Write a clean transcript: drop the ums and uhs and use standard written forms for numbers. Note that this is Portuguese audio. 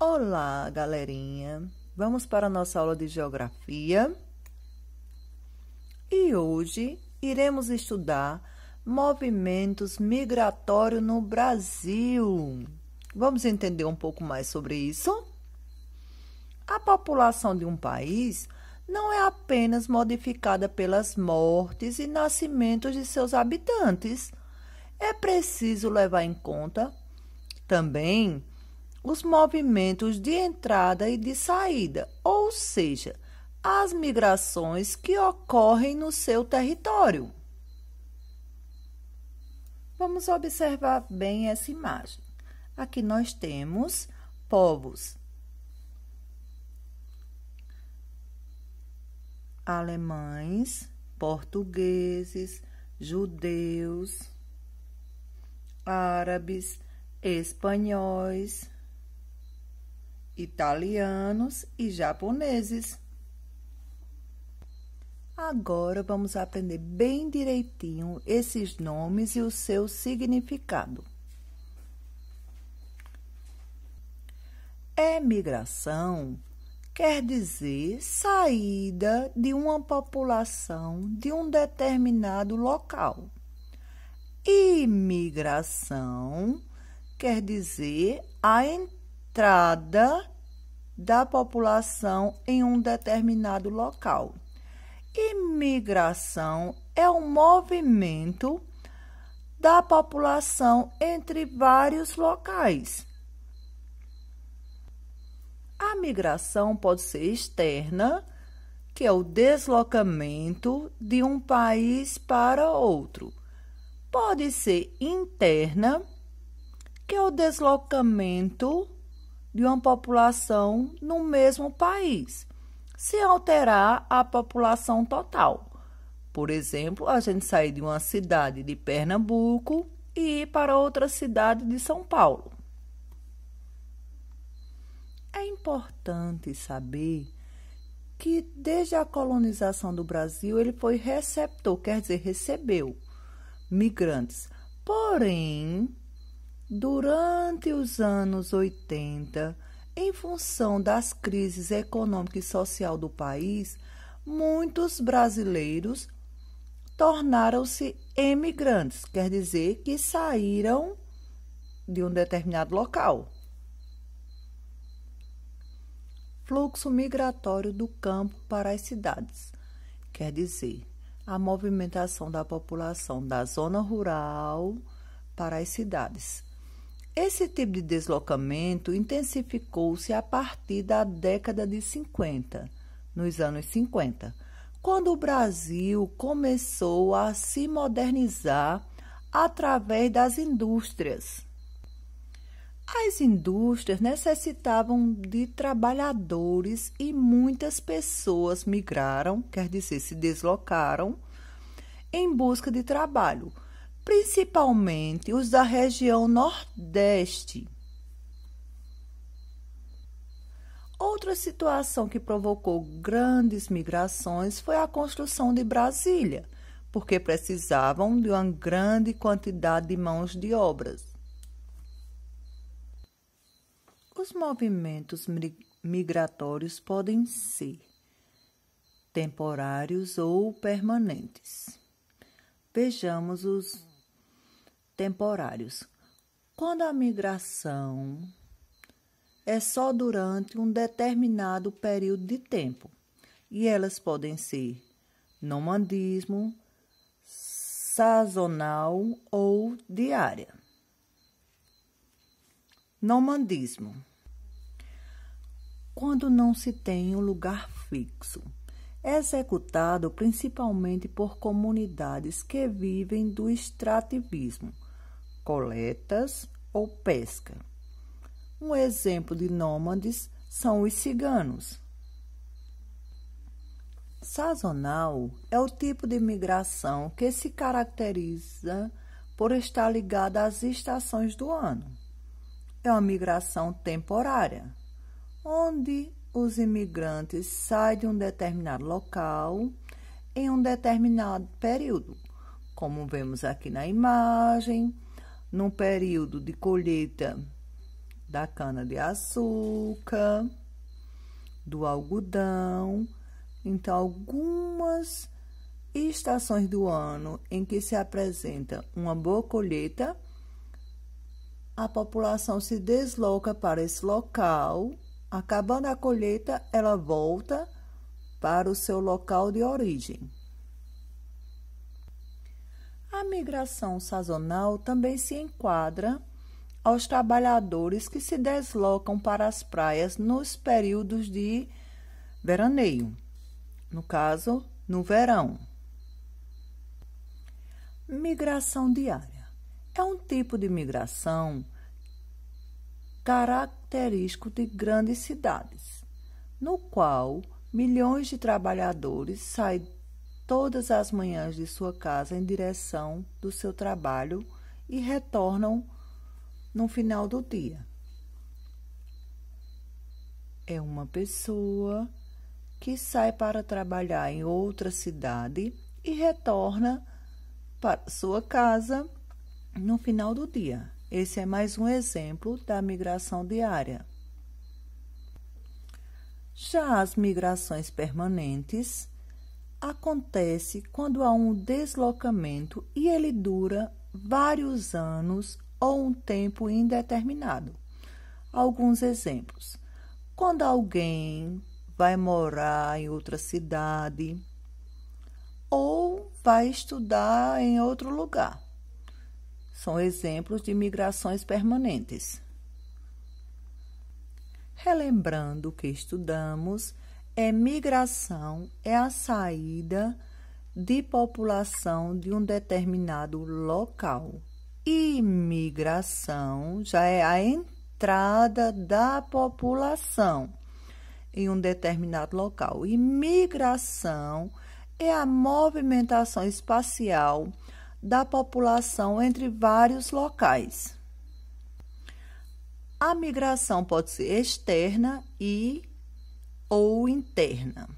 Olá, galerinha! Vamos para a nossa aula de geografia e hoje iremos estudar movimentos migratórios no Brasil. Vamos entender um pouco mais sobre isso? A população de um país não é apenas modificada pelas mortes e nascimentos de seus habitantes. É preciso levar em conta também os movimentos de entrada e de saída, ou seja, as migrações que ocorrem no seu território. Vamos observar bem essa imagem. Aqui nós temos povos alemães, portugueses, judeus, árabes, espanhóis, italianos e japoneses. Agora vamos aprender bem direitinho esses nomes e o seu significado. Emigração quer dizer saída de uma população de um determinado local. Imigração quer dizer a entrada da população em um determinado local. Imigração é um movimento da população entre vários locais. A migração pode ser externa, que é o deslocamento de um país para outro. Pode ser interna, que é o deslocamento de uma população no mesmo país, sem alterar a população total. Por exemplo, a gente sair de uma cidade de Pernambuco e ir para outra cidade de São Paulo. É importante saber que desde a colonização do Brasil ele foi receptor, quer dizer, recebeu migrantes. Porém, durante os anos 80, em função das crises econômica e social do país, muitos brasileiros tornaram-se emigrantes, quer dizer que saíram de um determinado local. Fluxo migratório do campo para as cidades, quer dizer a movimentação da população da zona rural para as cidades. Esse tipo de deslocamento intensificou-se a partir da década de 50, nos anos 50, quando o Brasil começou a se modernizar através das indústrias. As indústrias necessitavam de trabalhadores e muitas pessoas migraram, quer dizer, se deslocaram, em busca de trabalho, principalmente os da região Nordeste. Outra situação que provocou grandes migrações foi a construção de Brasília, porque precisavam de uma grande quantidade de mãos de obras. Os movimentos migratórios podem ser temporários ou permanentes. Vejamos os temporários. Quando a migração é só durante um determinado período de tempo, e elas podem ser nomadismo, sazonal ou diária. Nomadismo. Quando não se tem um lugar fixo, é executado principalmente por comunidades que vivem do extrativismo, coletas ou pesca. Um exemplo de nômades são os ciganos. Sazonal é o tipo de migração que se caracteriza por estar ligada às estações do ano. É uma migração temporária, onde os imigrantes saem de um determinado local em um determinado período, como vemos aqui na imagem, num período de colheita da cana-de-açúcar, do algodão. Então, algumas estações do ano em que se apresenta uma boa colheita, a população se desloca para esse local. Acabando a colheita, ela volta para o seu local de origem. A migração sazonal também se enquadra aos trabalhadores que se deslocam para as praias nos períodos de veraneio, no caso, no verão. Migração diária é um tipo de migração característico de grandes cidades, no qual milhões de trabalhadores saem todas as manhãs de sua casa em direção do seu trabalho e retornam no final do dia. É uma pessoa que sai para trabalhar em outra cidade e retorna para sua casa no final do dia. Esse é mais um exemplo da migração diária. Já as migrações permanentes acontece quando há um deslocamento e ele dura vários anos ou um tempo indeterminado. Alguns exemplos: quando alguém vai morar em outra cidade ou vai estudar em outro lugar. São exemplos de migrações permanentes. Relembrando o que estudamos, migração é a saída de população de um determinado local. Imigração já é a entrada da população em um determinado local. E migração é a movimentação espacial da população entre vários locais. A migração pode ser externa ou interna.